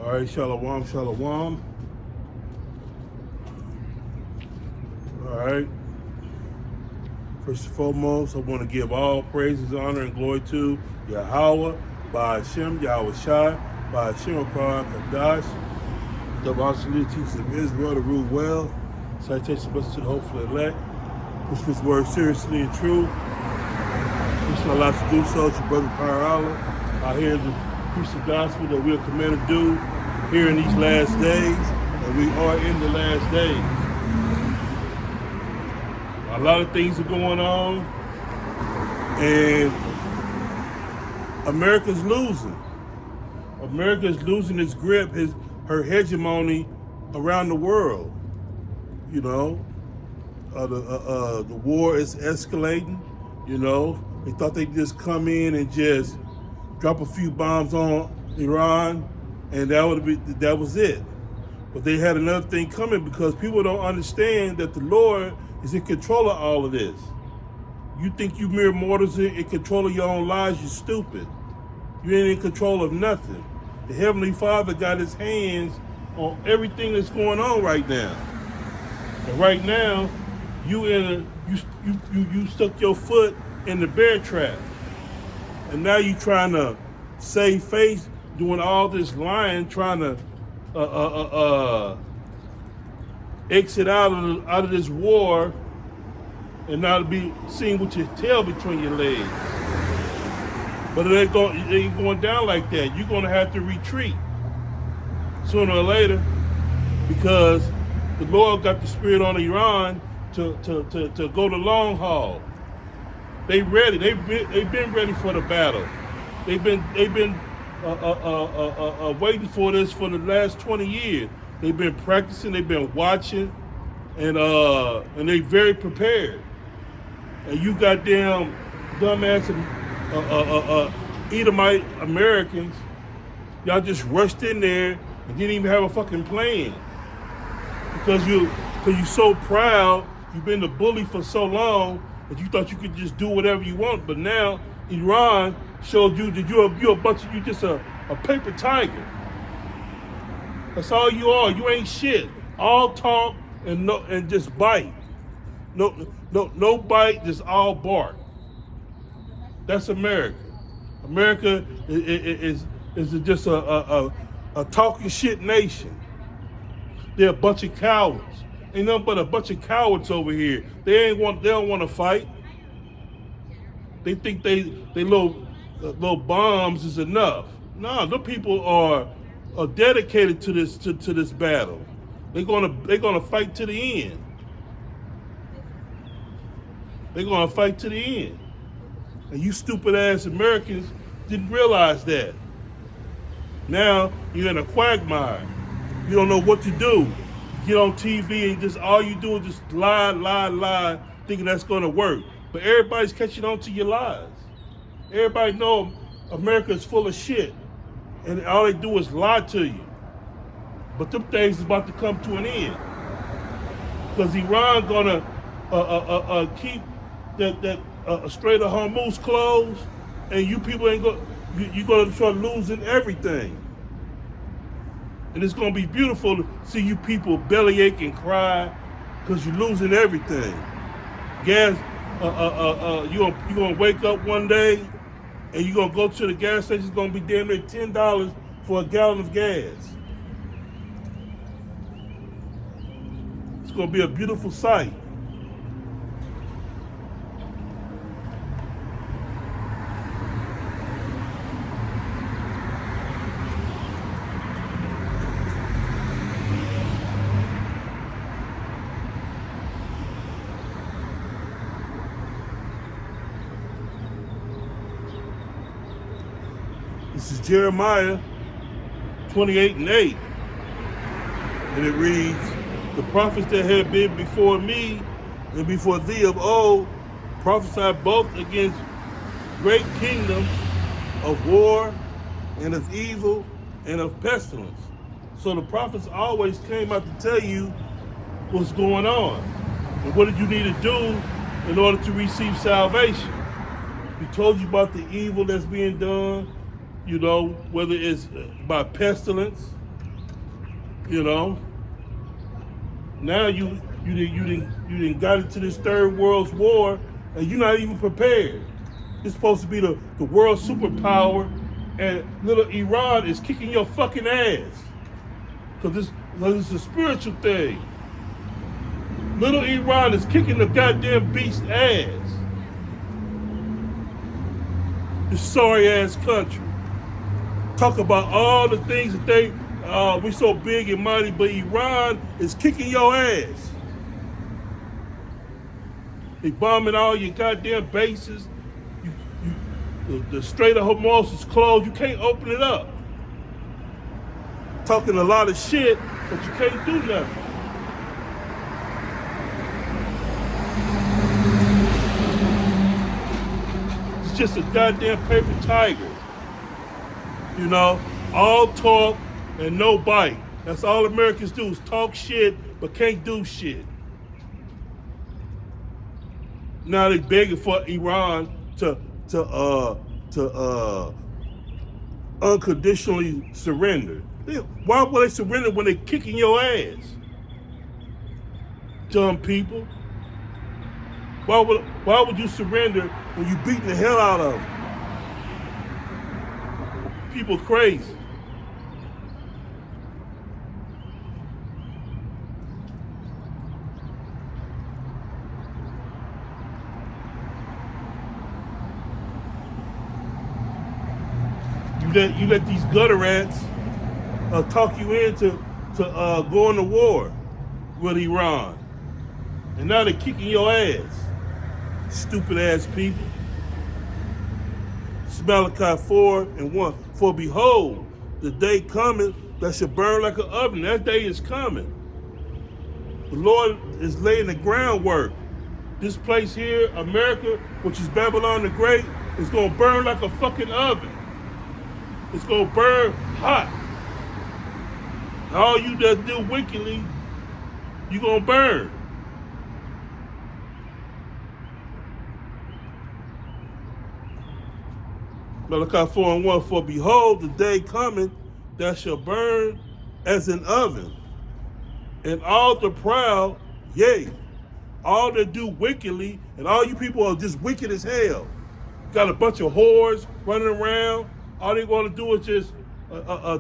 All right, shalom, shalom. All right. First and foremost, I want to give all praises, honor, and glory to Yahweh, by Hashem, Yahweh Shai, by Hashem, Kadash, the absolute teachers of Israel to rule well. Citation blessed to the hopeful elect. Push this word seriously and true. Push a lot to do so. It's your brother Power Allah. Out here to preach the gospel that we are commanded to do here in these last days. And we are in the last days. A lot of things are going on, and America's losing. America's losing its grip, her hegemony around the world. You know, the war is escalating. You know, they thought they'd just come in and just drop a few bombs on Iran, and that was it. But they had another thing coming because people don't understand that the Lord is in control of all of this. You think you mere mortals in control of your own lives, you're stupid. You ain't in control of nothing. The Heavenly Father got his hands on everything that's going on right now. And right now, you stuck your foot in the bear trap. And now you trying to save face, doing all this lying, trying to exit out of this war and not be seen with your tail between your legs. But it ain't going down like that. You're going to have to retreat sooner or later because the Lord got the spirit on Iran to go the long haul. They ready. They've been ready for the battle. They've been waiting for this for the last 20 years. They've been practicing, they've been watching, and they very prepared. And you goddamn dumbass Edomite Americans, y'all just rushed in there and didn't even have a fucking plan. Because you're so proud, you've been the bully for so long that you thought you could just do whatever you want. But now Iran showed you that you're just a paper tiger. That's all you are. You ain't shit. All talk and just bite. No bite, just all bark. That's America. America is just a talking shit nation. They're a bunch of cowards. Ain't nothing but a bunch of cowards over here. They don't want to fight. They think they little bombs is enough. No, the people are dedicated to this battle. They're gonna fight to the end. They're gonna fight to the end. And you stupid ass Americans didn't realize that. Now you're in a quagmire. You don't know what to do. Get on TV and just all you do is just lie, thinking that's gonna work. But everybody's catching on to your lies. Everybody know America is full of shit. And all they do is lie to you. But them things is about to come to an end. Because Iran gonna keep that Strait of Hormuz closed, and you people you're gonna start losing everything. And it's gonna be beautiful to see you people bellyache and cry because you're losing everything. Gas, you're gonna wake up one day and you're gonna go to the gas station. It's gonna be damn near $10 for a gallon of gas. It's gonna be a beautiful sight. This is Jeremiah 28:8. And it reads, the prophets that have been before me and before thee of old prophesied both against great kingdoms of war and of evil and of pestilence. So the prophets always came out to tell you what's going on. And what did you need to do in order to receive salvation? We told you about the evil that's being done, you know, whether it's by pestilence, You know. Now you didn't got into this third world war, and you're not even prepared. It's supposed to be the world superpower, and little Iran is kicking your fucking ass. Because it's a spiritual thing. Little Iran is kicking the goddamn beast ass. This sorry ass country. Talk about all the things that we so big and mighty, but Iran is kicking your ass. They bombing all your goddamn bases. The Strait of Hormuz is closed. You can't open it up. Talking a lot of shit, but you can't do nothing. It's just a goddamn paper tiger. You know, all talk and no bite. That's all Americans do is talk shit, but can't do shit. Now they begging for Iran to unconditionally surrender. Why would they surrender when they kicking your ass? Dumb people. Why would you surrender when you beating the hell out of them? People crazy. You let these gutter rats talk you into going to war with Iran. And now they're kicking your ass. Stupid ass people. It's Malachi 4:1. For behold, the day cometh that shall burn like an oven. That day is coming. The Lord is laying the groundwork. This place here, America, which is Babylon the Great, is going to burn like a fucking oven. It's going to burn hot. All you that do wickedly, you going to burn. Malachi 4:1, for behold, the day cometh that shall burn as an oven, and all the proud, yea, all that do wickedly, and all you people are just wicked as hell. Got a bunch of whores running around. All they want to do is just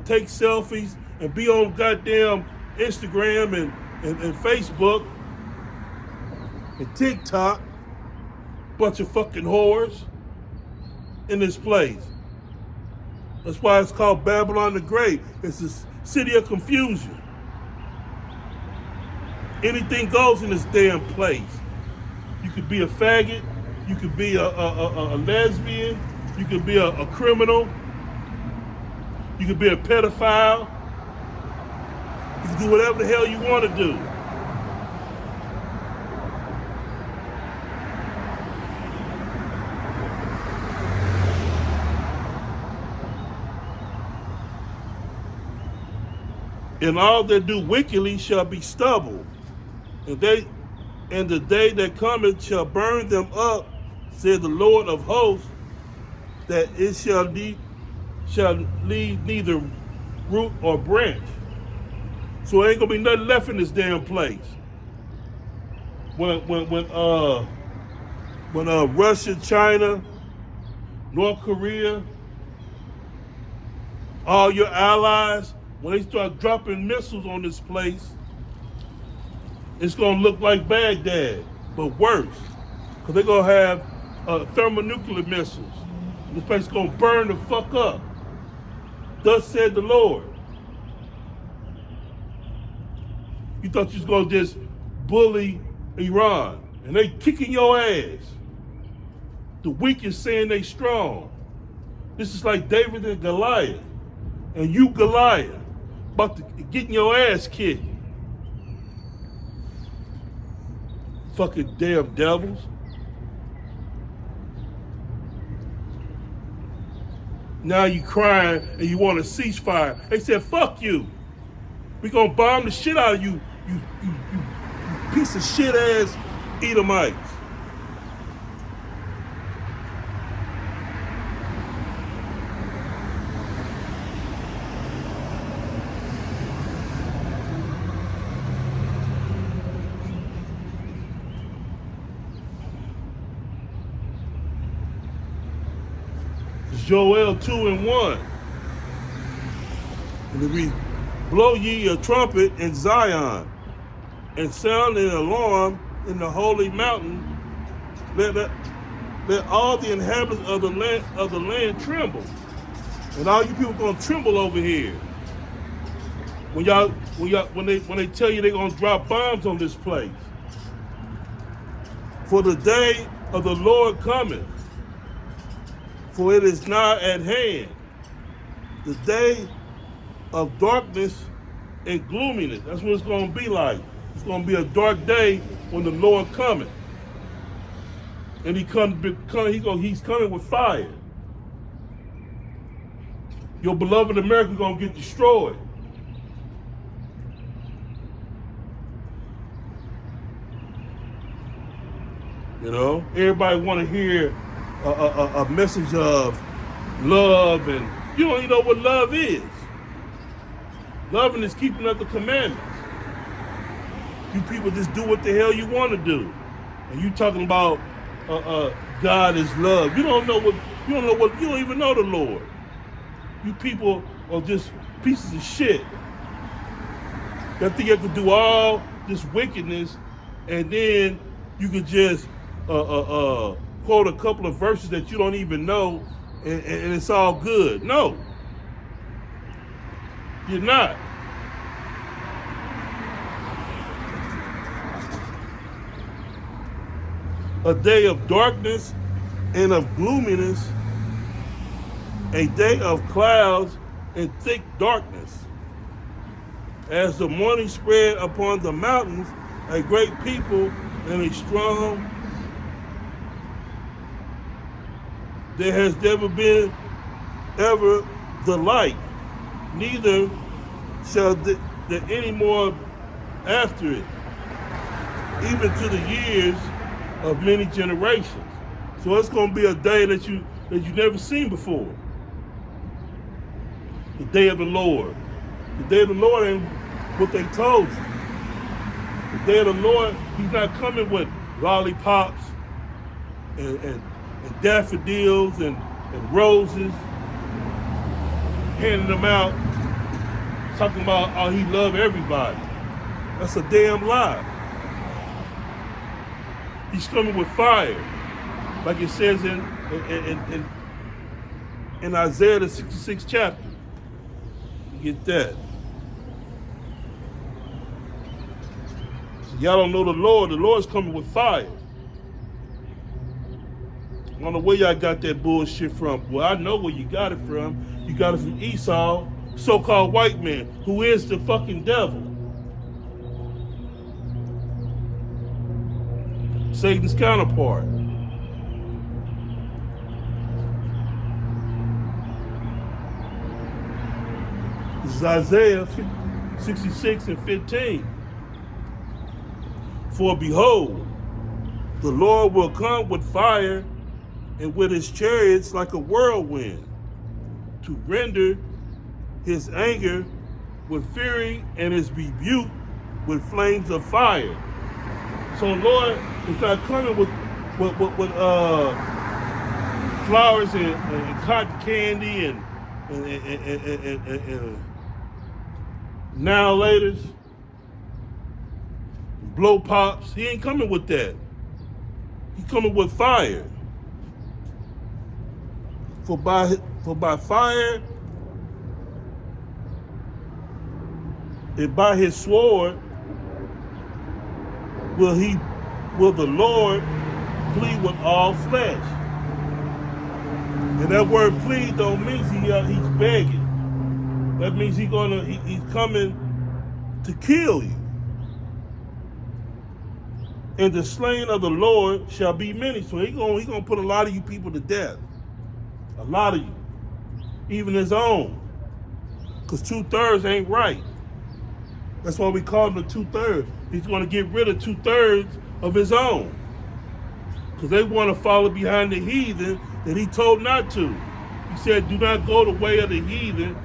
take selfies and be on goddamn Instagram and Facebook and TikTok. Bunch of fucking whores in this place. That's why it's called Babylon the Great. It's a city of confusion. Anything goes in this damn place. You could be a faggot. You could be a lesbian. You could be a criminal. You could be a pedophile. You can do whatever the hell you want to do. And all that do wickedly shall be stubble. And the day that cometh shall burn them up, said the Lord of hosts, that it shall leave neither root or branch. So there ain't gonna be nothing left in this damn place. When Russia, China, North Korea, all your allies, when they start dropping missiles on this place, it's gonna look like Baghdad, but worse. Because they're gonna have thermonuclear missiles. This place is gonna burn the fuck up. Thus said the Lord. You thought you was gonna just bully Iran, and they kicking your ass. The weak is saying they strong. This is like David and Goliath, and you Goliath, about to getting your ass kicked. Fucking damn devils. Now you crying and you want a ceasefire. They said, fuck you. We gonna bomb the shit out of you, you piece of shit ass Edomites. It's Joel 2:1. And if we blow ye a trumpet in Zion, and sound an alarm in the holy mountain, let all the inhabitants of the land tremble. And all you people gonna tremble over here. When they tell you they're gonna drop bombs on this place. For the day of the Lord cometh, for it is nigh at hand. The day of darkness and gloominess. That's what it's gonna be like. It's gonna be a dark day when the Lord cometh. And he's coming with fire. Your beloved America is gonna get destroyed. You know, everybody want to hear a message of love, and you don't even know what love is. Loving is keeping up the commandments. You people just do what the hell you want to do, and you talking about God is love. You don't even know the Lord. You people are just pieces of shit that think you have to do all this wickedness, and then you could just quote a couple of verses that you don't even know, and it's all good. No, you're not. A day of darkness and of gloominess, a day of clouds and thick darkness. As the morning spread upon the mountains, a great people and a strong, there has never been ever the like, neither shall there any more after it, even to the years of many generations. So it's going to be a day that you never seen before. The day of the Lord. The day of the Lord ain't what they told you. The day of the Lord, he's not coming with lollipops and daffodils and roses, handing them out, talking about how he loved everybody. That's a damn lie. He's coming with fire, like it says in Isaiah the 66th chapter. You get that. So y'all don't know the Lord. The Lord's coming with fire. I don't know where y'all got that bullshit from. Well, I know where you got it from. You got it from Esau, so-called white man, who is the fucking devil. Satan's counterpart. This is Isaiah 66:15. For behold, the Lord will come with fire, and with his chariots like a whirlwind, to render his anger with fury and his rebuke with flames of fire. So Lord is not coming with flowers and cotton candy and now laters, blow pops. He ain't coming with that. He coming with fire. For by fire and by his sword will the Lord plead with all flesh. And that word plead don't mean he's begging. That means he's coming to kill you. And the slain of the Lord shall be many. So he's gonna put a lot of you people to death. A lot of you. Even his own. Because 2/3 ain't right. That's why we call him the 2/3. He's going to get rid of 2/3 of his own. Because they want to follow behind the heathen that he told not to. He said, do not go the way of the heathen.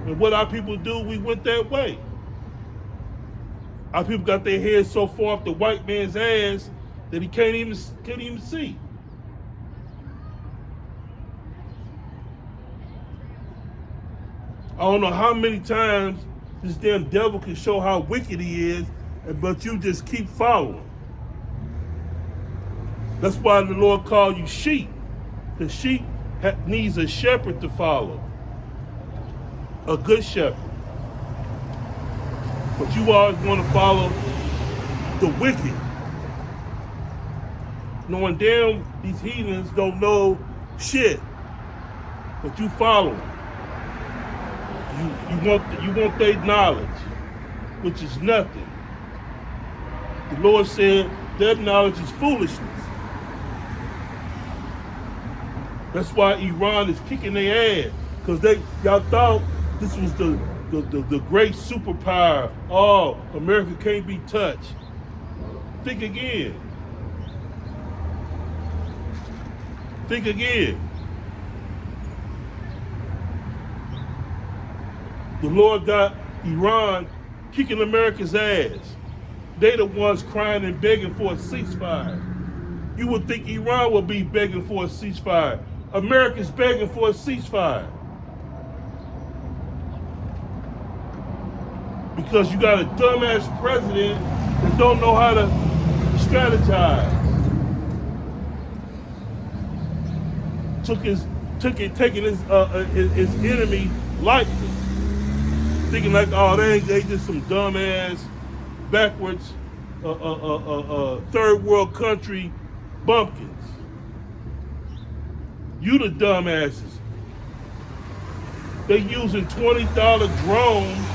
And what our people do, we went that way. Our people got their heads so far off the white man's ass that he can't even see. I don't know how many times this damn devil can show how wicked he is, but you just keep following. That's why the Lord called you sheep. The sheep needs a shepherd to follow, a good shepherd. But you always want to follow the wicked, knowing damn these heathens don't know shit, but you follow them. You want their knowledge, which is nothing. The Lord said their knowledge is foolishness. That's why Iran is kicking their ass, because y'all thought this was the great superpower. Oh, America can't be touched. Think again. Think again. The Lord got Iran kicking America's ass. They the ones crying and begging for a ceasefire. You would think Iran would be begging for a ceasefire. America's begging for a ceasefire. Because you got a dumbass president that don't know how to strategize. Taking his enemy lightly. Thinking like, oh, they just some dumbass, backwards, third world country bumpkins. You the dumbasses. They using $20 drones,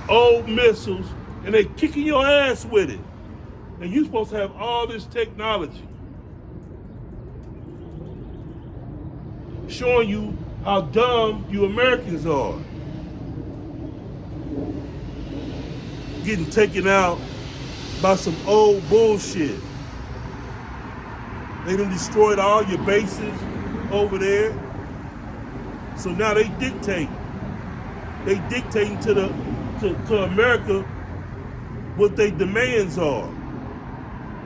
old missiles, and they kicking your ass with it. And you supposed to have all this technology. Showing you how dumb you Americans are. Getting taken out by some old bullshit. They done destroyed all your bases over there. So now they dictate. They dictating to America what their demands are.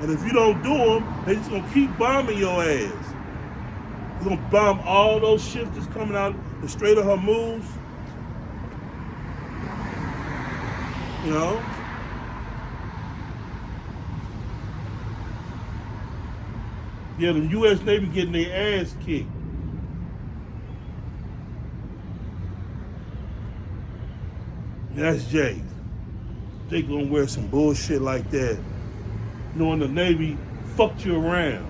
And if you don't do them, they just gonna keep bombing your ass. They're gonna bomb all those ships that's coming out the Strait of Hormuz. You know? Yeah, the U.S. Navy getting their ass kicked. That's Jay. They gonna wear some bullshit like that, knowing the Navy fucked you around.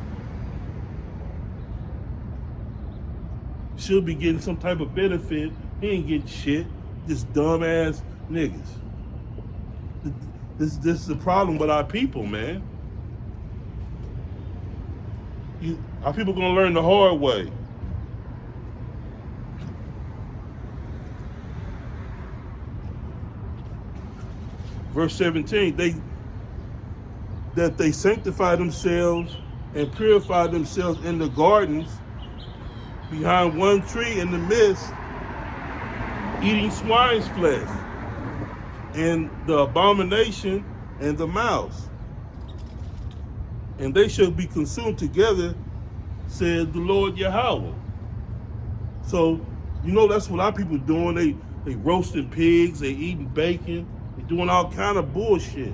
Should be getting some type of benefit. He ain't getting shit. Just dumbass niggas. This is the problem with our people, man. Our people gonna learn the hard way. Verse 17, they sanctify themselves and purify themselves in the gardens behind one tree in the midst, eating swine's flesh, and the abomination and the mouse. And they shall be consumed together, said the Lord Yahweh. So, you know, that's what our people doing. They roasting pigs, they eating bacon, they doing all kind of bullshit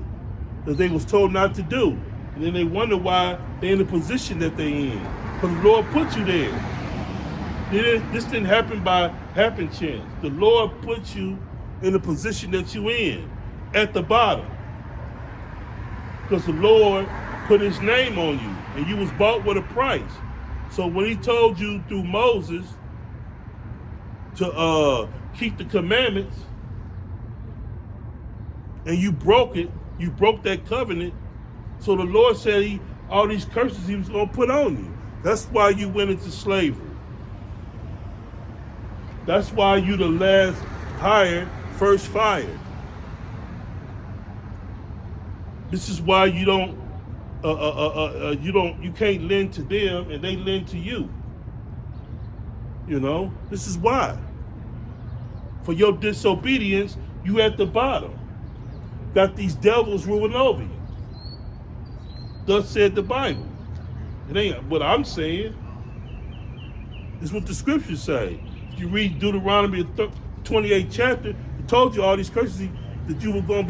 that they was told not to do. And then they wonder why they're in the position that they in. Because the Lord put you there. This didn't happen by happen chance. The Lord put you in the position that you in, at the bottom. Because the Lord put his name on you, and you was bought with a price. So when he told you through Moses to keep the commandments, and you broke it, you broke that covenant, so the Lord said all these curses he was going to put on you. That's why you went into slavery. That's why you the last hired, first fired. This is why you can't lend to them and they lend to you. You know, this is why. For your disobedience, you at the bottom. Got these devils ruling over you. Thus said the Bible. It ain't what I'm saying. It's what the scriptures say. If you read Deuteronomy 28th chapter, he told you all these curses that you was gonna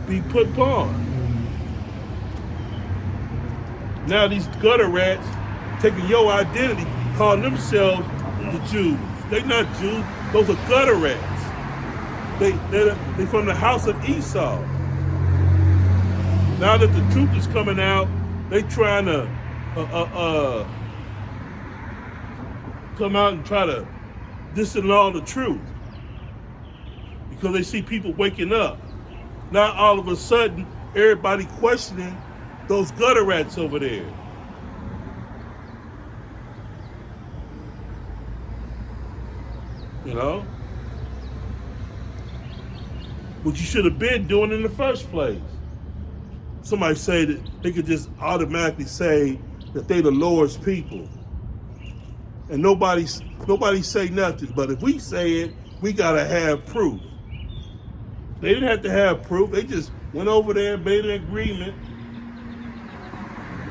be put upon. Now these gutter rats taking your identity, calling themselves the Jews. They not Jews, those are gutter rats. They from the house of Esau. Now that the truth is coming out, they trying to come out and try to disannul the truth because they see people waking up. Now all of a sudden, everybody questioning those gutter rats over there. You know? What you should have been doing in the first place. Somebody say that they could just automatically say that they the Lord's people. And nobody say nothing. But if we say it, we gotta have proof. They didn't have to have proof. They just went over there and made an agreement.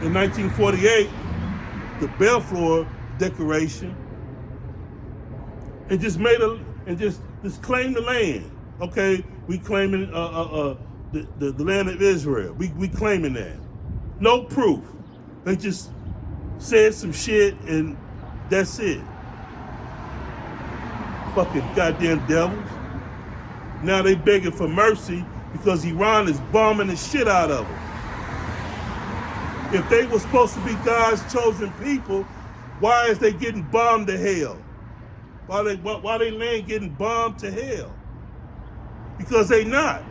In 1948, the Balfour Declaration, and just just claimed the land. Okay, we claiming the land of Israel. We claiming that. No proof. They just said some shit and that's it. Fucking goddamn devils. Now they begging for mercy because Iran is bombing the shit out of them. If they were supposed to be God's chosen people, why is they getting bombed to hell? Why they land getting bombed to hell? Because they not.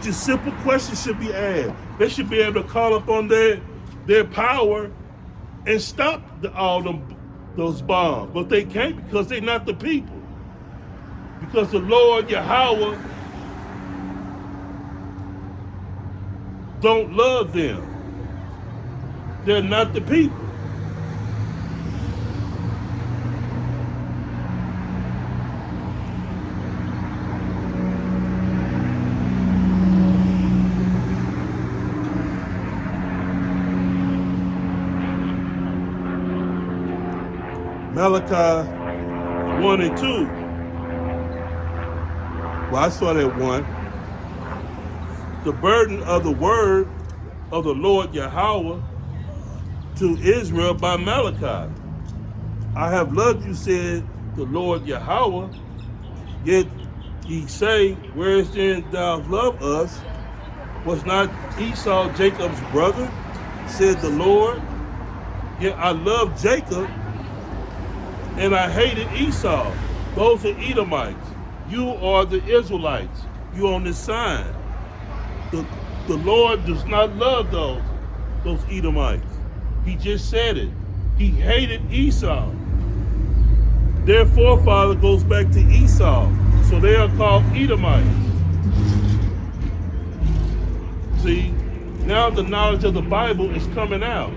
Just simple questions should be asked. They should be able to call upon their power and stop those bombs. But they can't because they're not the people. Because the Lord Yahweh don't love them. They're not the people. Malachi 1 and 2. Well, I saw that 1. The burden of the word of the Lord Yahweh to Israel by Malachi. I have loved you, said the Lord Yahweh, yet ye say, where is then thou love us? Was not Esau Jacob's brother, said the Lord? Yet I loved Jacob, and I hated Esau. Those are Edomites. You are the Israelites. You on this side. The Lord does not love those Edomites. He just said it. He hated Esau. Their forefather goes back to Esau. So they are called Edomites. See, now the knowledge of the Bible is coming out.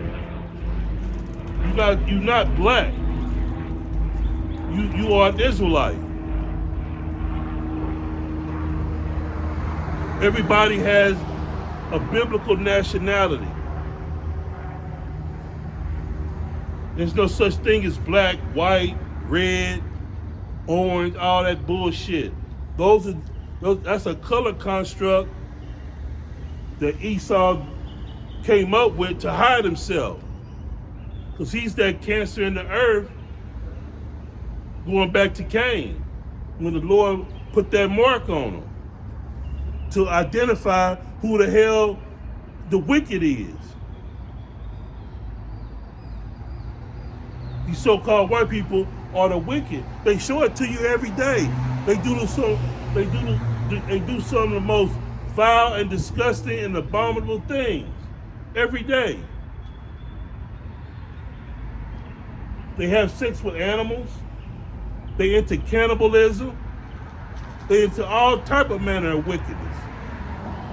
You're not black. You are an Israelite. Everybody has a biblical nationality. There's no such thing as black, white, red, orange, all that bullshit. That's a color construct that Esau came up with to hide himself. Because he's that cancer in the earth going back to Cain, when the Lord put that mark on him to identify who the hell the wicked is. These so-called white people are the wicked. They show it to you every day. They do some of the most vile and disgusting and abominable things every day. They have sex with animals. They into cannibalism. They into all type of manner of wickedness.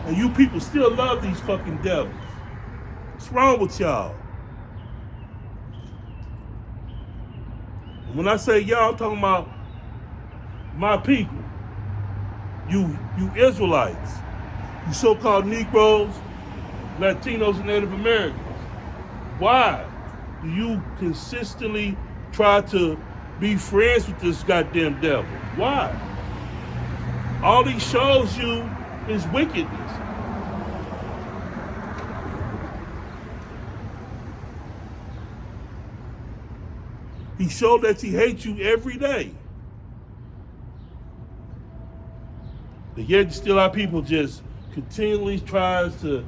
And you people still love these fucking devils. What's wrong with y'all? When I say y'all, I'm talking about my people. You Israelites. You so-called Negroes, Latinos, and Native Americans. Why do you consistently try to be friends with this goddamn devil? Why? All he shows you is wickedness. He showed that he hates you every day. But yet still our people just continually tries to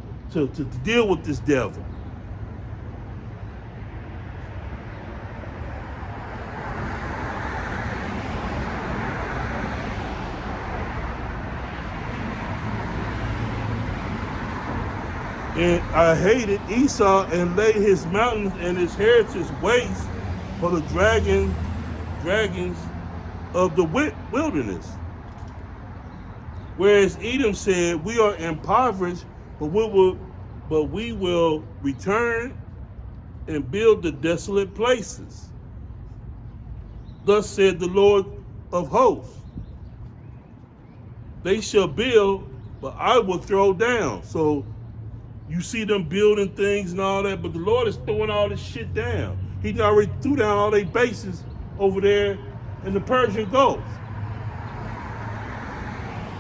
deal with this devil. And I hated Esau and laid his mountains and his heritage waste for the dragons of the wilderness. Whereas Edom said, we are impoverished, but we will return and build the desolate places. Thus said the Lord of hosts, they shall build, but I will throw down. So you see them building things and all that, but the Lord is throwing all this shit down. He already threw down all their bases over there in the Persian Gulf.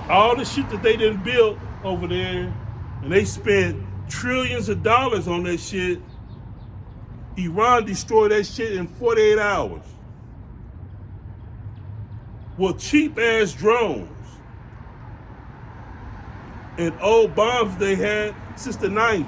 All the shit that they didn't build over there, and they spent trillions of dollars on that shit. Iran destroyed that shit in 48 hours. With cheap ass drones and old bombs they had since the 90s.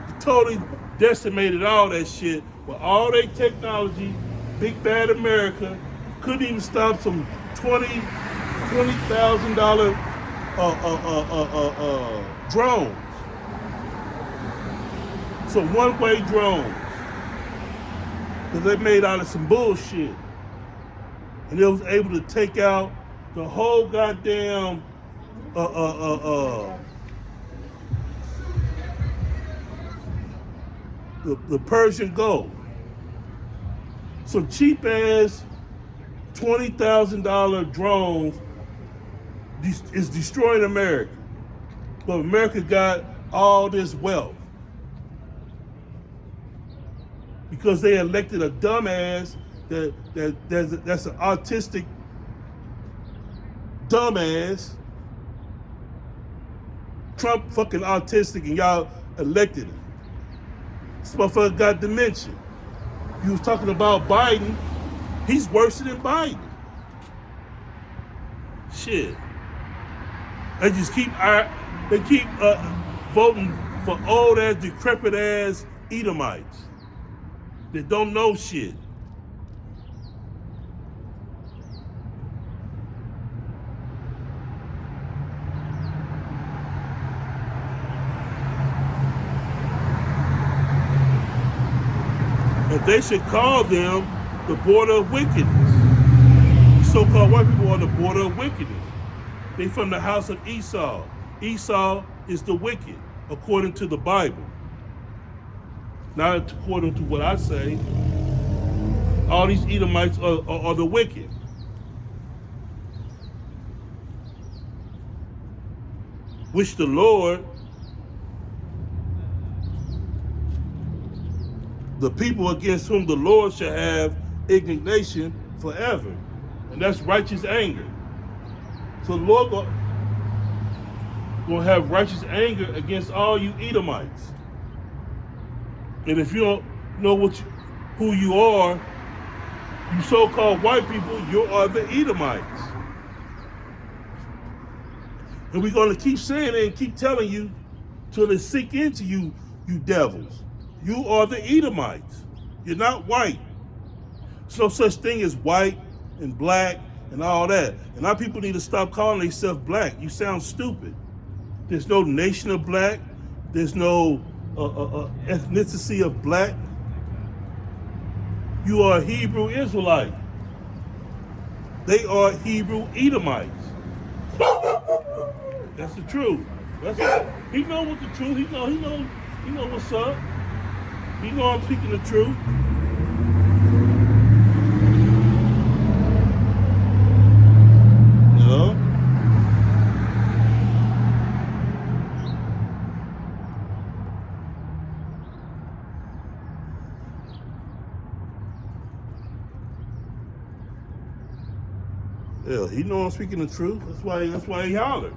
They totally decimated all that shit with all their technology. Big bad America couldn't even stop some $20,000 drones. Some one-way drones that they made out of some bullshit. And they was able to take out the whole goddamn the Persian Gulf. Some cheap ass $20,000 drones is destroying America. But America got all this wealth because they elected a dumbass that's an autistic dumbass. Trump fucking autistic, and y'all elected him. This motherfucker got dementia. You was talking about Biden. He's worse than Biden. Shit. They just keep voting for old ass, decrepit ass Edomites that don't know shit. And they should call them the border of wickedness. The so-called white people are the border of wickedness. They from the house of Esau. Esau is the wicked, according to the Bible. Not according to what I say. All these Edomites are the wicked. Which the Lord, the people against whom the Lord shall have indignation forever. And that's righteous anger. So the Lord gonna have righteous anger against all you Edomites. And if you don't know who you are, you so-called white people, you are the Edomites. And we're gonna keep saying it and keep telling you till it sink into you, you devils. You are the Edomites. You're not white. There's no such thing as white and black and all that. And our people need to stop calling themselves black. You sound stupid. There's no nation of black. There's no ethnicity of black. You are a Hebrew Israelite. They are Hebrew Edomites. That's the truth. He know what the truth. He know what's up. He know I'm speaking the truth. You know? Yeah, he know I'm speaking the truth. That's why he hollered.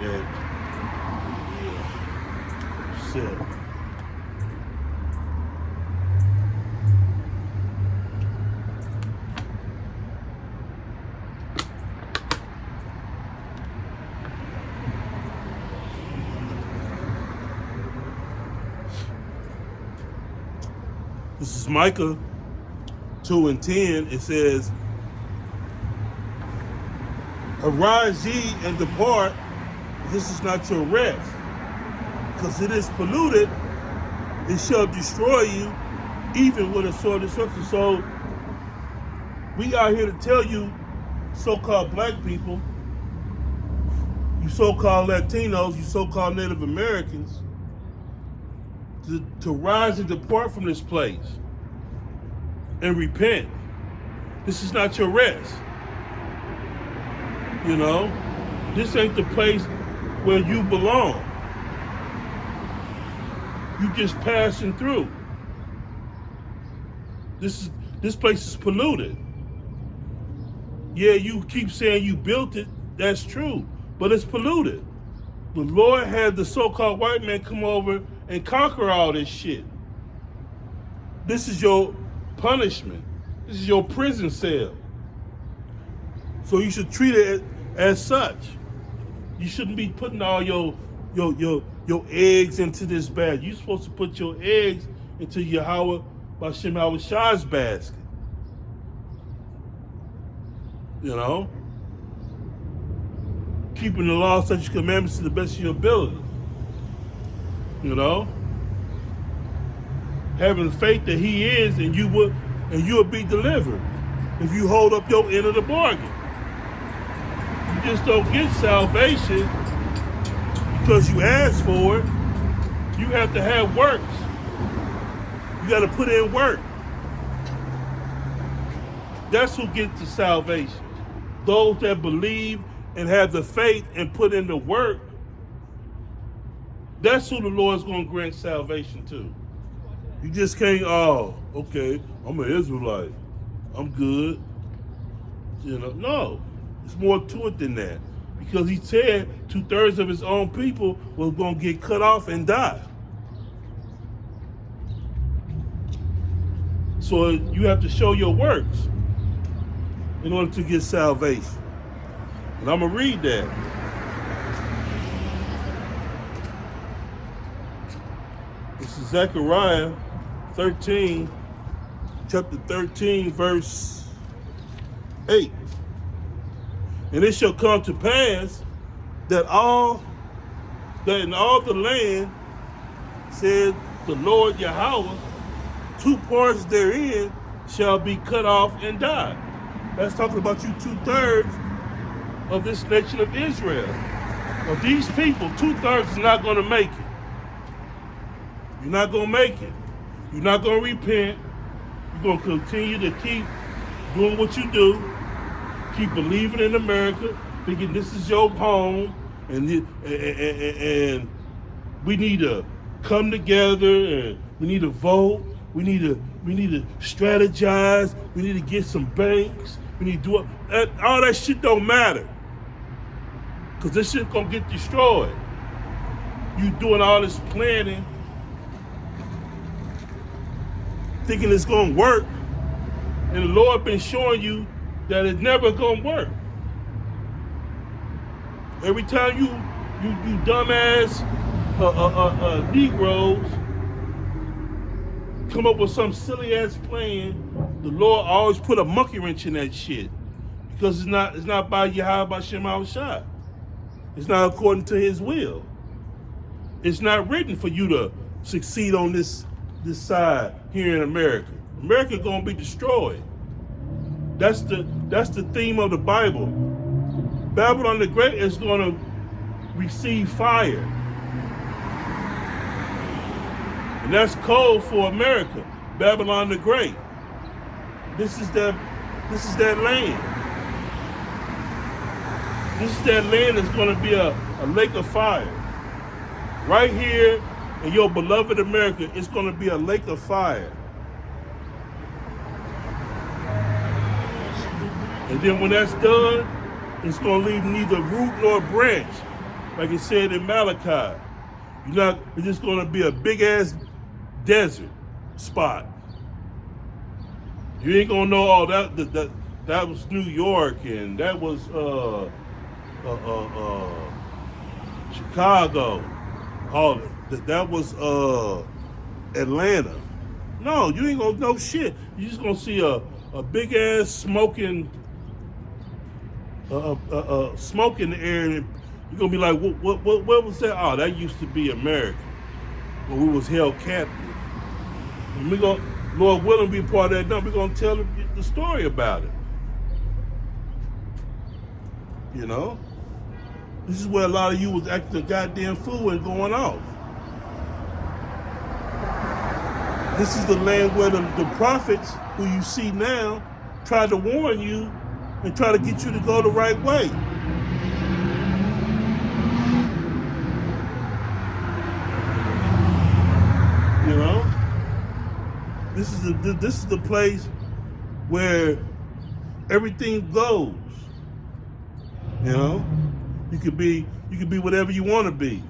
Yeah. Shit. This is Micah 2:10. It says, "Arise ye and depart. This is not your rest, because it is polluted. It shall destroy you, even with a sword destruction." So we out here to tell you, so-called black people, you so-called Latinos, you so-called Native Americans, to rise and depart from this place and repent. This is not your rest. You know, this ain't the place where you belong. You just passing through. This place is polluted. Yeah, you keep saying you built it. That's true, but it's polluted. The Lord had the so-called white man come over and conquer all this shit. This is your punishment. This is your prison cell. So you should treat it as such. You shouldn't be putting all your eggs into this basket. You're supposed to put your eggs into Yahweh Bashem Shah's basket. You know? Keeping the law, such commandments to the best of your ability. You know? Having faith that he is, and you'll be delivered if you hold up your end of the bargain. You just don't get salvation because you ask for it. You have to have works. You got to put in work. That's who gets the salvation. Those that believe and have the faith and put in the work, that's who the Lord's going to grant salvation to. You just can't, oh, okay, I'm an Israelite, I'm good. You know, no, it's more to it than that. Because he said 2/3 of his own people were going to get cut off and die. So you have to show your works in order to get salvation. And I'm going to read that. This is Zechariah 13, chapter 13, verse 8. "And it shall come to pass that in all the land, said the Lord Yahweh, 2 parts therein shall be cut off and die." That's talking about you 2/3 of this nation of Israel. Of these people, 2/3 is not going to make it. You're not going to make it. You're not going to repent. You're going to continue to keep doing what you do. Keep believing in America, thinking this is your home, and we need to come together, and we need to vote. We need to strategize. We need to get some banks. We need to do it. All that shit don't matter, because this shit gonna get destroyed. You doing all this planning, thinking it's gonna work, and the Lord been showing you that it's never gonna work. Every time you dumbass Negroes come up with some silly ass plan, the Lord always put a monkey wrench in that shit, because it's not by Yahweh Bashem Shah. It's not according to His will. It's not written for you to succeed on this side here in America. America gonna be destroyed. That's the theme of the Bible. Babylon the Great is gonna receive fire. And that's code for America. Babylon the Great. This is that land. This is that land that's going to be a lake of fire. Right here in your beloved America, it's going to be a lake of fire. And then when that's done, it's going to leave neither root nor branch, like it said in Malachi. It's just going to be a big ass desert spot. You ain't going to know, that was New York, and that was Chicago. That was Atlanta. No, you ain't gonna know shit. You just gonna see a big ass smoking smoke in the air, and you're gonna be like, what was that? Oh, that used to be America when we was held captive. And we gonna, Lord willing, be part of that. No, we're gonna tell the story about it. You know, this is where a lot of you was acting a goddamn fool and going off. This is the land where the prophets who you see now try to warn you and try to get you to go the right way. You know, this is the place where everything goes. You know, you could be whatever you want to be.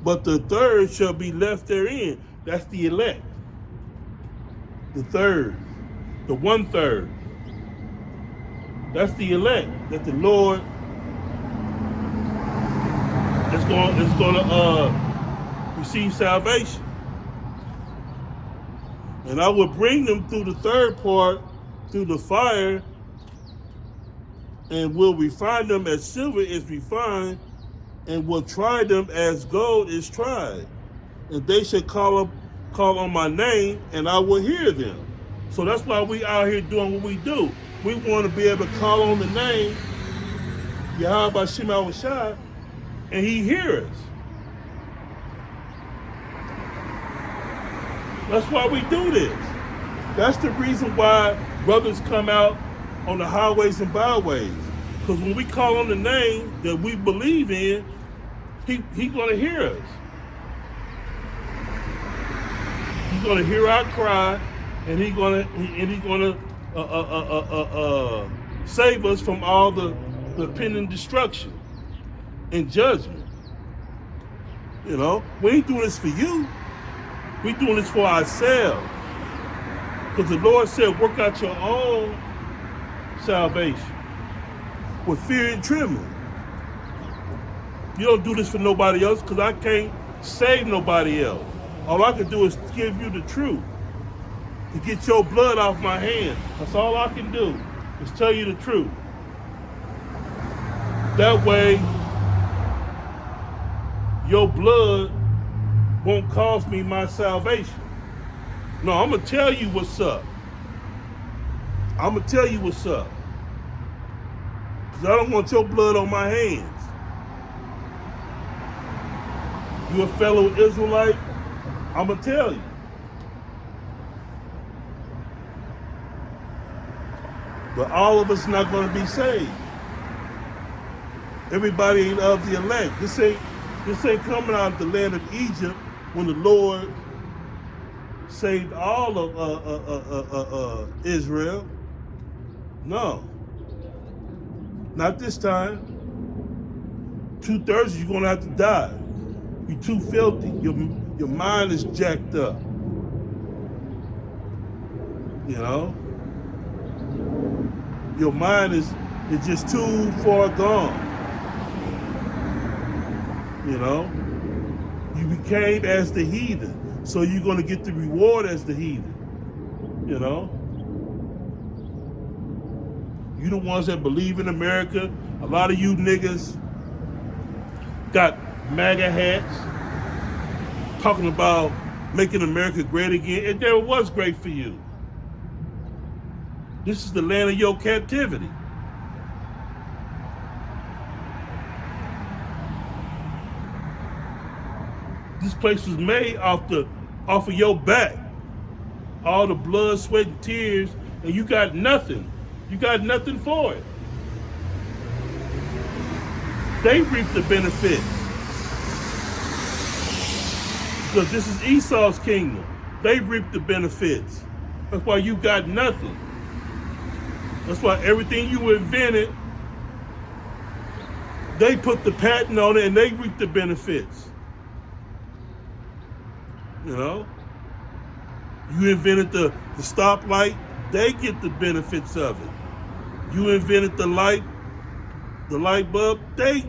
But the third shall be left therein. That's the elect. The third, the 1/3. That's the elect that the Lord is going to receive salvation. And I will bring them through the third part, through the fire, and will refine them as silver is refined, and will try them as gold is tried. And they shall call on my name, and I will hear them. So that's why we out here doing what we do. We want to be able to call on the name, Yahweh B'Shem Yahushua, and he hears us. That's why we do this. That's the reason why brothers come out on the highways and byways. Because when we call on the name that we believe in, he gonna hear us. He's gonna hear our cry, and he's gonna save us from all the pending destruction and judgment. You know, we ain't doing this for you. We doing this for ourselves. Because the Lord said, work out your own salvation with fear and trembling. You don't do this for nobody else, because I can't save nobody else. All I can do is give you the truth, to get your blood off my hands. That's all I can do, is tell you the truth. That way, your blood won't cost me my salvation. No, I'm going to tell you what's up. I'm going to tell you what's up. Because I don't want your blood on my hands. You a fellow Israelite? I'm going to tell you. But all of us not going to be saved. Everybody ain't of the elect. This ain't coming out of the land of Egypt when the Lord saved all of Israel. No. Not this time. 2/3 you're going to have to die. You're too filthy. Your mind is jacked up. You know? Your mind is just too far gone. You know? You became as the heathen, so you're going to get the reward as the heathen. You know? You the ones that believe in America. A lot of you niggas got MAGA hats talking about making America great again. It never was great for you. This is the land of your captivity. This place was made off of your back. All the blood, sweat, and tears, and you got nothing. You got nothing for it. They reap the benefits. Because this is Esau's kingdom. They reap the benefits. That's why you got nothing. That's why everything you invented, they put the patent on it and they reap the benefits. You know? You invented the stoplight, they get the benefits of it. You invented the light bulb, they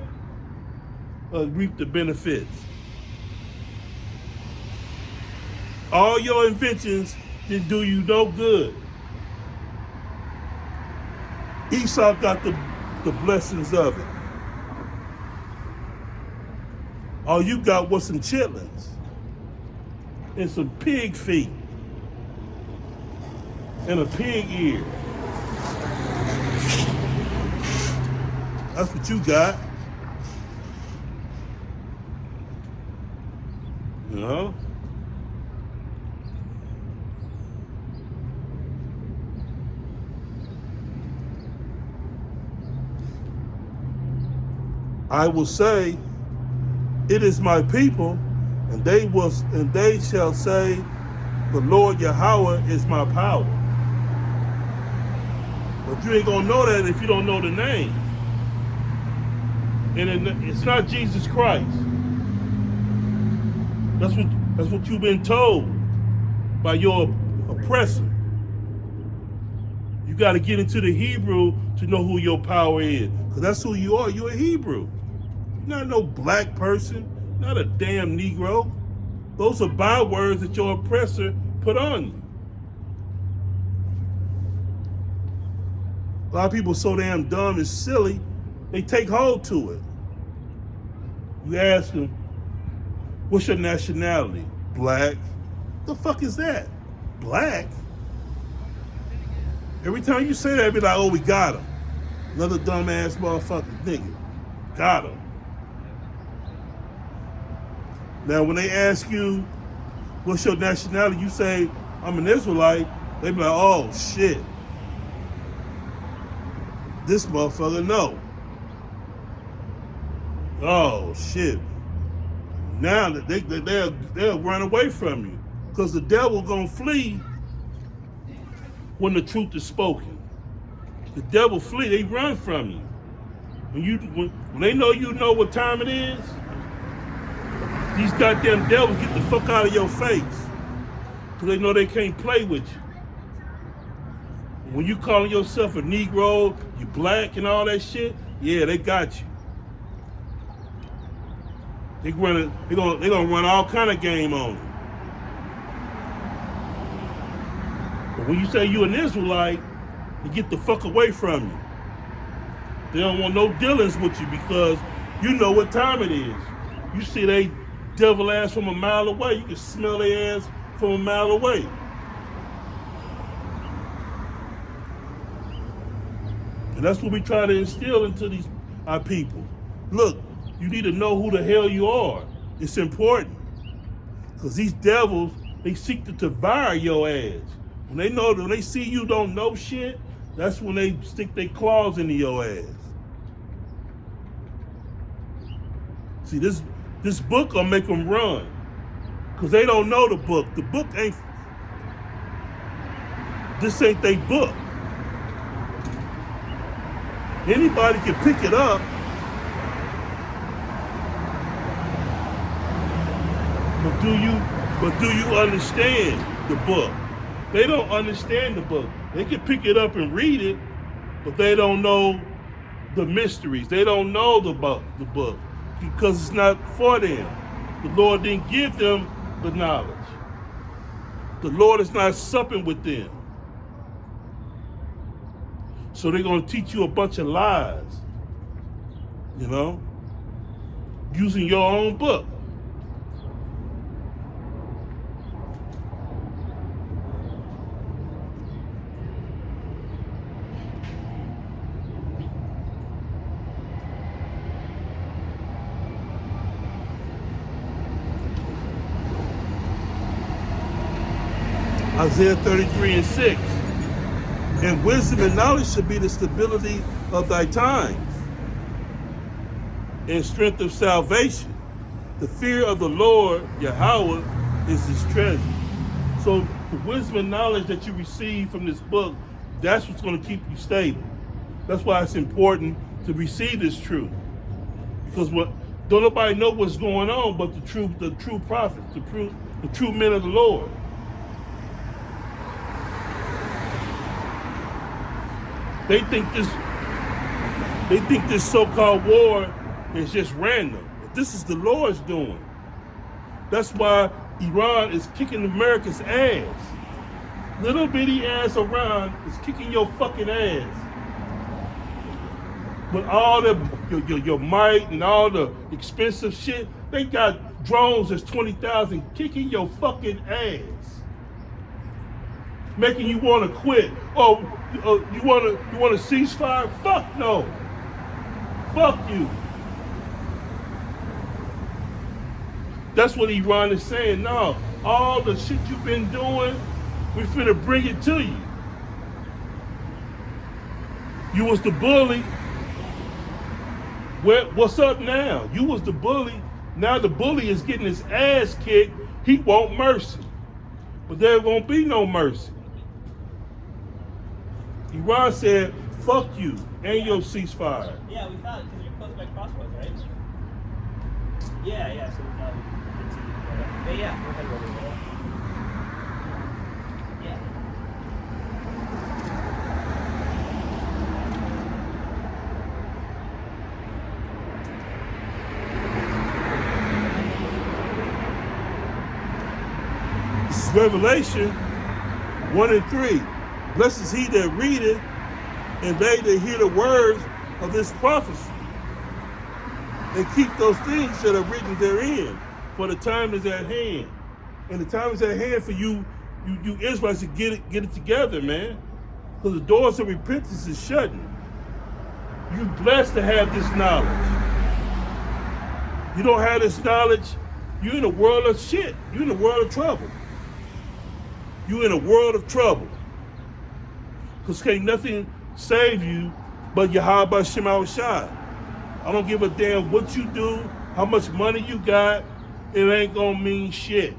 reap the benefits. All your inventions didn't do you no good. Esau got the blessings of it. All you got was some chitlins and some pig feet and a pig ear. That's what you got. You know? I will say, it is my people, and they shall say, the Lord Yahweh is my power. But you ain't gonna know that if you don't know the name. And it's not Jesus Christ. That's what you've been told by your oppressor. You got to get into the Hebrew to know who your power is, because that's who you are. You're a Hebrew. You're not no black person, not a damn Negro. Those are bywords that your oppressor put on you. A lot of people so damn dumb and silly, they take hold to it. You ask them, what's your nationality? Black. The fuck is that? Black? Every time you say that, they be like, oh, we got him. Another dumbass motherfucker, nigga. Got him. Now, when they ask you, what's your nationality? You say, I'm an Israelite. They be like, oh, shit. This motherfucker, no. Oh, shit. Now they'll run away from you, because the devil gonna flee when the truth is spoken. The devil flee, they run from you. When they know you know what time it is, these goddamn devils get the fuck out of your face, because they know they can't play with you. When you calling yourself a Negro, you black and all that shit, yeah, they got you. They gonna run all kind of game on you. But when you say you an Israelite, they get the fuck away from you. They don't want no dealings with you, because you know what time it is. You see they devil ass from a mile away. You can smell their ass from a mile away. And that's what we try to instill into our people. Look, you need to know who the hell you are. It's important. Because these devils, they seek to devour your ass. When they see you don't know shit, that's when they stick their claws into your ass. See, this book will make them run. Because they don't know the book. The book ain't, this ain't their book. Anybody can pick it up, but do you understand the book? They don't understand the book. They can pick it up and read it, but they don't know the mysteries. They don't know the book because it's not for them. The Lord didn't give them the knowledge. The Lord is not supping with them. So they're going to teach you a bunch of lies, you know, using your own book. Isaiah 33:6. And wisdom and knowledge should be the stability of thy times, and strength of salvation. The fear of the Lord, Yahweh, is his treasure. So the wisdom and knowledge that you receive from this book, that's what's going to keep you stable. That's why it's important to receive this truth. Because don't nobody know what's going on but the true prophets, the true men of the Lord. They think this so-called war is just random. But this is the Lord's doing. That's why Iran is kicking America's ass. Little bitty ass Iran is kicking your fucking ass. With all your might and all the expensive shit, they got drones that's 20,000 kicking your fucking ass. Making you want to quit. Oh, you want to ceasefire? Fuck no. Fuck you. That's what Iran is saying. No, all the shit you've been doing, we finna bring it to you. You was the bully. What's up now? You was the bully. Now the bully is getting his ass kicked. He want mercy. But there won't be no mercy. Iran said, fuck you and your ceasefire. Yeah, we found it because you're close by Crossroads, right? Yeah, so we found it. Yeah, we're headed over there. Yeah. This is Revelation 1:3. Blessed is he that readeth, and they that hear the words of this prophecy, and keep those things that are written therein, for the time is at hand. And the time is at hand for you Israelites to get it together, man. Because the doors of repentance is shutting. You're blessed to have this knowledge. You don't have this knowledge, you're in a world of shit. You're in a world of trouble. You're in a world of trouble. Because can't nothing save you but Yahweh Shem Shai. I don't give a damn what you do, how much money you got, it ain't gonna mean shit.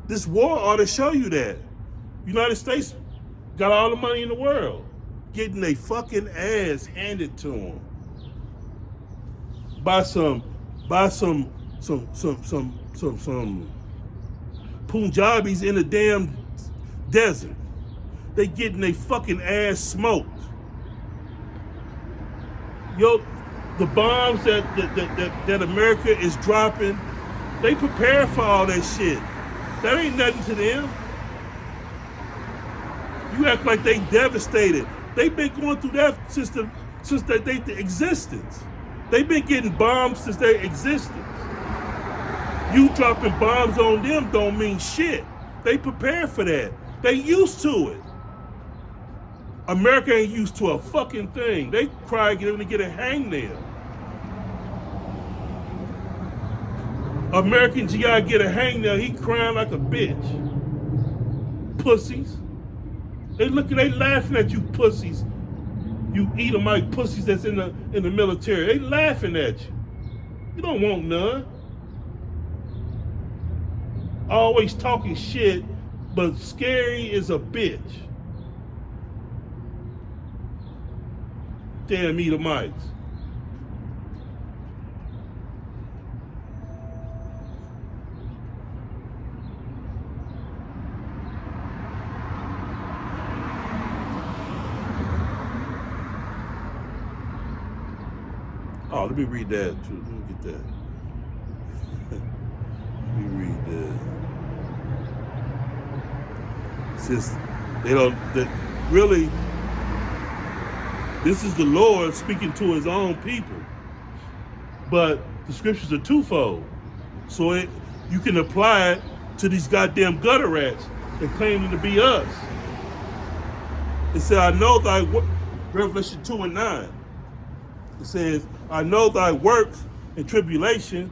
This war ought to show you that. United States got all the money in the world, getting their fucking ass handed to them by some Punjabis in the damn desert. They getting their fucking ass smoked. Yo, the bombs that America is dropping, they prepare for all that shit. That ain't nothing to them. You act like they devastated. They've been going through that since their existence. They've been getting bombs since their existence. You dropping bombs on them don't mean shit. They prepare for that. They used to it. America ain't used to a fucking thing. They cry to get a hangnail. American GI get a hangnail, he crying like a bitch. Pussies. They laughing at you pussies. You Edomite pussies that's in the military. They laughing at you. You don't want none. Always talking shit, but scary is a bitch. Damn Edomites. Oh, let me read that too. Let me get that. Let me read that. Since really, this is the Lord speaking to his own people. But the scriptures are twofold. So you can apply it to these goddamn gutter rats that claim to be us. It said, I know thy Revelation 2:9. It says, I know thy works and tribulation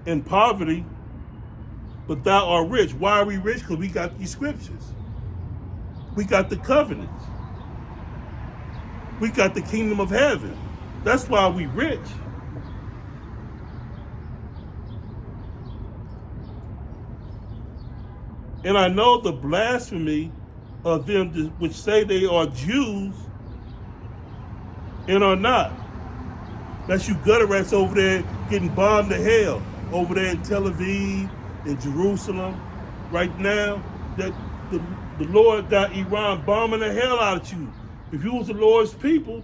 and poverty but thou art rich. Why are we rich? Because we got these scriptures. We got the covenants. We got the kingdom of heaven. That's why we rich. And I know the blasphemy of them which say they are Jews and are not. That's you gutter rats over there getting bombed to hell over there in Tel Aviv, in Jerusalem. Right now, that the Lord got Iran bombing the hell out of you. If you was the Lord's people,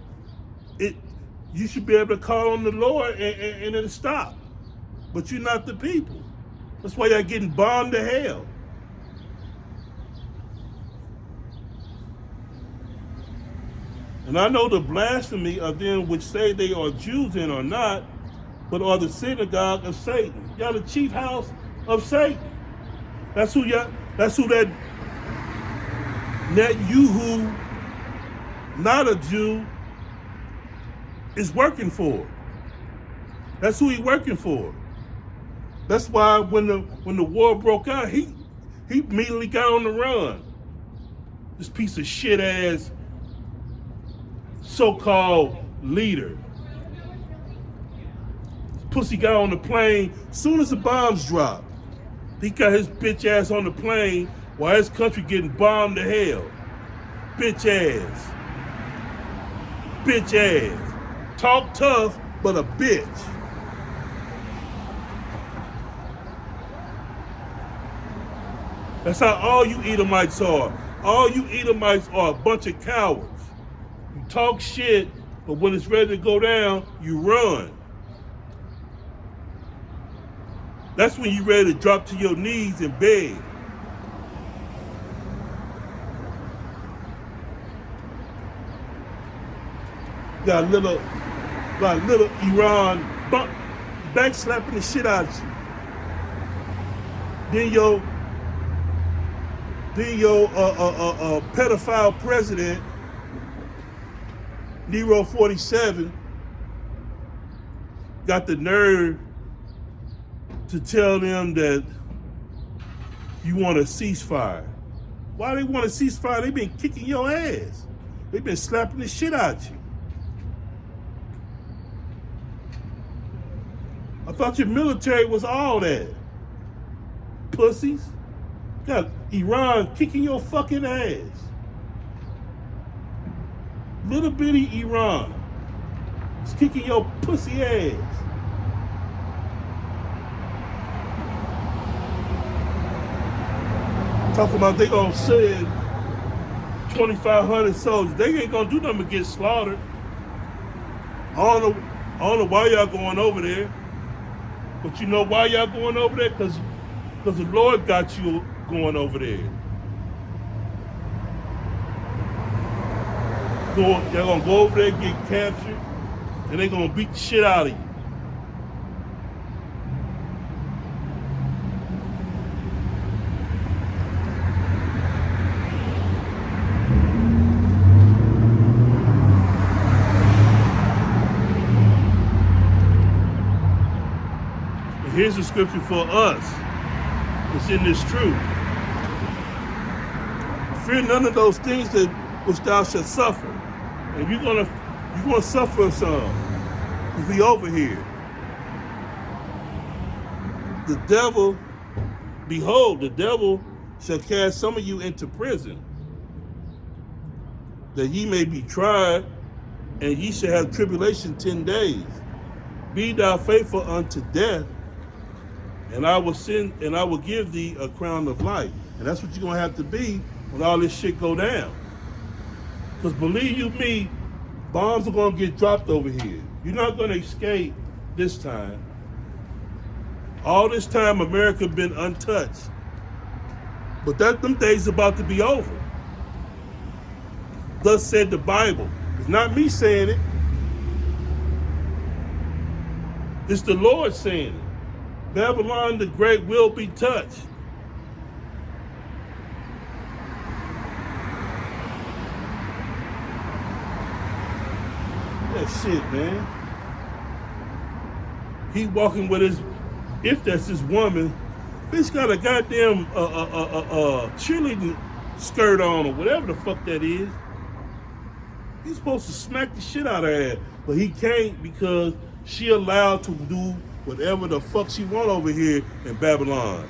you should be able to call on the Lord and it'll stop. But you're not the people. That's why y'all getting bombed to hell. And I know the blasphemy of them which say they are Jews and are not, but are the synagogue of Satan. Y'all the chief house of Satan. That's who that Netanyahu, not a Jew, is working for. That's who he working for. That's why when the war broke out, he immediately got on the run. This piece of shit ass so-called leader. This pussy got on the plane soon as the bombs dropped. He got his bitch ass on the plane while his country getting bombed to hell. Bitch ass. Bitch ass. Talk tough, but a bitch. That's how all you Edomites are. All you Edomites are a bunch of cowards. You talk shit, but when it's ready to go down, you run. That's when you're ready to drop to your knees and beg. Got little Iran backslapping the shit out of you. Then your pedophile president, Nero 47, got the nerve to tell them that you want a ceasefire. Why they want a ceasefire? They've been kicking your ass. They've been slapping the shit out you. I thought your military was all that. Pussies. Got Iran kicking your fucking ass. Little bitty Iran is kicking your pussy ass. Talking about they gonna send 2,500 soldiers. They ain't gonna do nothing but get slaughtered. I don't know why y'all going over there. But you know why y'all going over there? Because the Lord got you going over there. They're gonna go over there, get captured, and they're gonna beat the shit out of you. And here's the scripture for us. It's in this truth. Fear none of those things that which thou shalt suffer. And you're gonna suffer some. Because we over here. The devil, behold, the devil shall cast some of you into prison, that ye may be tried, and ye shall have tribulation 10 days. Be thou faithful unto death, and I will give thee a crown of life. And that's what you're gonna have to be when all this shit go down. Because believe you me, bombs are gonna get dropped over here. You're not gonna escape this time. All this time America been untouched. But them days about to be over. Thus said the Bible. It's not me saying it. It's the Lord saying it. Babylon the Great will be touched. That shit, man. He walking with his, if that's his woman, Bitch got a goddamn cheerleading skirt on or whatever the fuck that is. He's supposed to smack the shit out of her ass, but he can't because she allowed to do whatever the fuck she want over here in Babylon.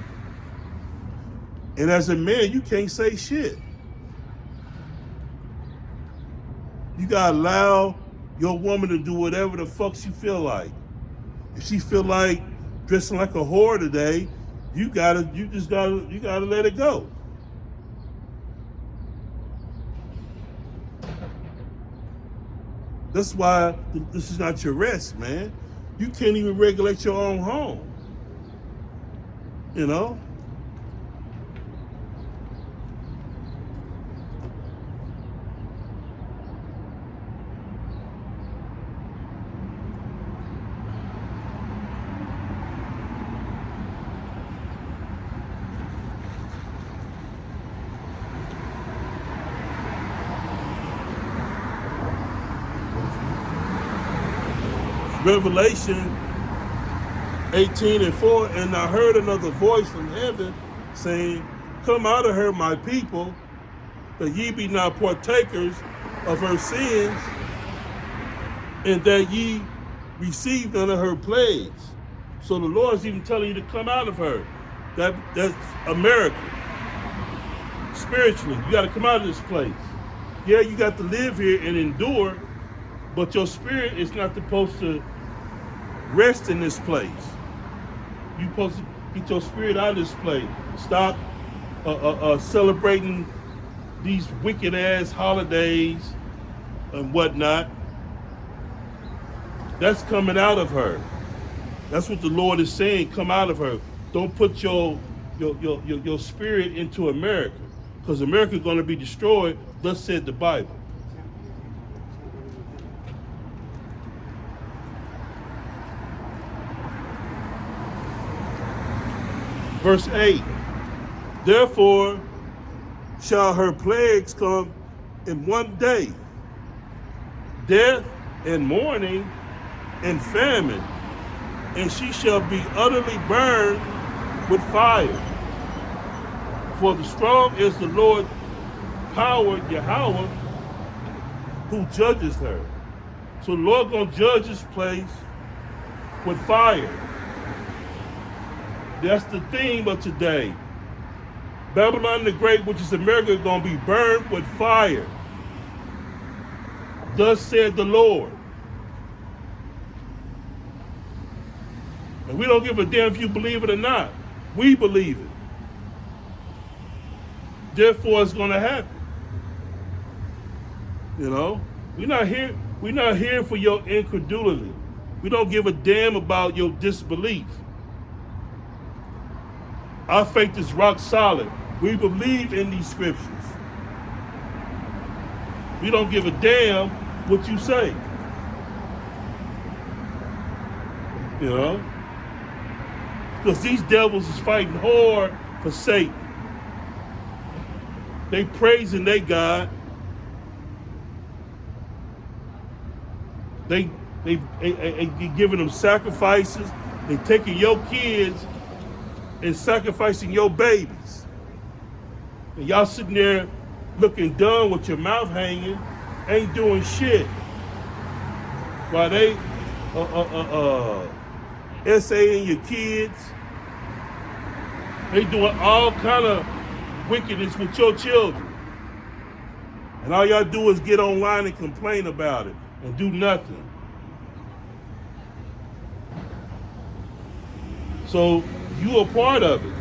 And as a man, you can't say shit. You gotta allow your woman to do whatever the fuck she feel like. If she feel like dressing like a whore today, you gotta let it go. That's why this is not your rest, man. You can't even regulate your own home. You know? Revelation 18:4, and I heard another voice from heaven saying, "Come out of her, my people, that ye be not partakers of her sins, and that ye receive none of her plagues." So the Lord's even telling you to come out of her. That's America. Spiritually, you got to come out of this place. Yeah, you got to live here and endure, but your spirit is not supposed to rest in this place. You're supposed to get your spirit out of this place. Stop celebrating these wicked ass holidays and whatnot. That's coming out of her. That's what the Lord is saying. Come out of her. Don't put your spirit into America, because America is going to be destroyed. Thus said the Bible. Verse 8, therefore shall her plagues come in one day, death and mourning and famine, and she shall be utterly burned with fire. For the strong is the Lord power, Yahweh, who judges her. So the Lord gonna judge this place with fire. That's the theme of today. Babylon the Great, which is America, is going to be burned with fire. Thus said the Lord. And we don't give a damn if you believe it or not. We believe it. Therefore, it's going to happen. You know, we're not here for your incredulity. We don't give a damn about your disbelief. Our faith is rock solid. We believe in these scriptures. We don't give a damn what you say. You know? Because these devils is fighting hard for Satan. They praising their God. They giving them sacrifices. They taking your kids and sacrificing your babies. And y'all sitting there looking dumb with your mouth hanging, ain't doing shit. While they essaying your kids. They doing all kind of wickedness with your children. And all y'all do is get online and complain about it and do nothing. So you a part of it.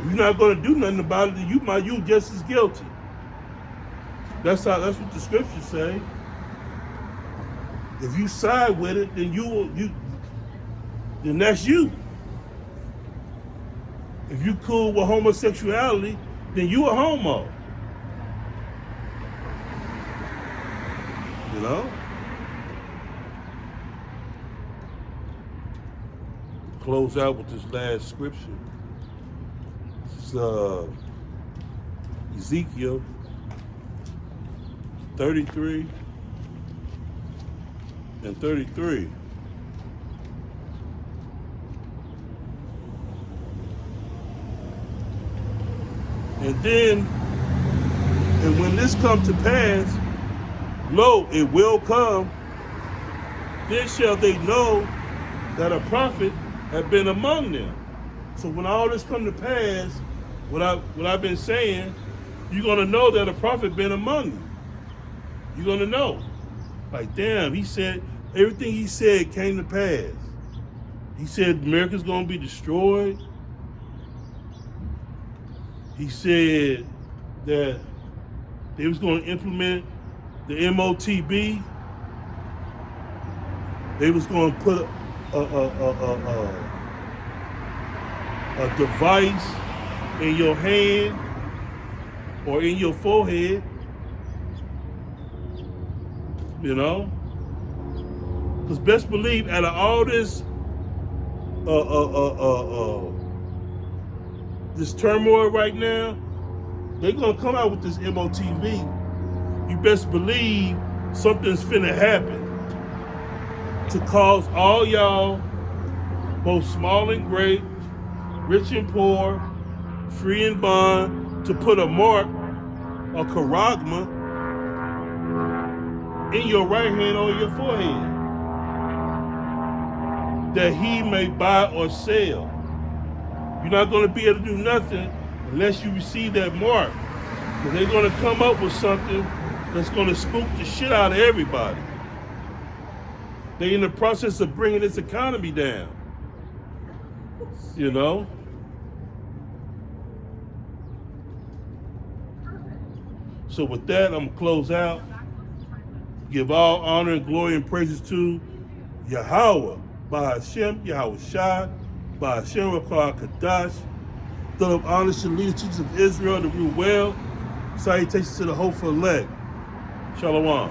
You're not going to do nothing about it. You just as guilty. That's what the scriptures say. If you side with it, then then that's you. If you cool with homosexuality, then you a homo. You know? Close out with this last scripture. It's Ezekiel 33 and 33. And when this come to pass, lo, it will come, then shall they know that a prophet had been among them. So when all this come to pass, what I've been saying, you're gonna know that a prophet been among you. You're gonna know. Like, damn, he said, everything he said came to pass. He said America's gonna be destroyed. He said that they was gonna implement the MOTB. They was gonna put a device in your hand or in your forehead, you know? Because best believe, out of all this this turmoil right now, they're gonna come out with this MOTV. You best believe something's finna happen to cause all y'all, both small and great, rich and poor, free and bond, to put a mark, a charagma, in your right hand or your forehead, that he may buy or sell. You're not going to be able to do nothing unless you receive that mark. But they're going to come up with something that's going to spook the shit out of everybody. They're in the process of bringing this economy down. You know? So with that, I'm going to close out. Give all honor and glory and praises to Yahweh, Bahashem, Yahweh Shai, Bahashem Rakah Kadash. Throw up honor to the leaders, teachers of Israel, to rule well. Salutations to the hopeful elect. Shalom.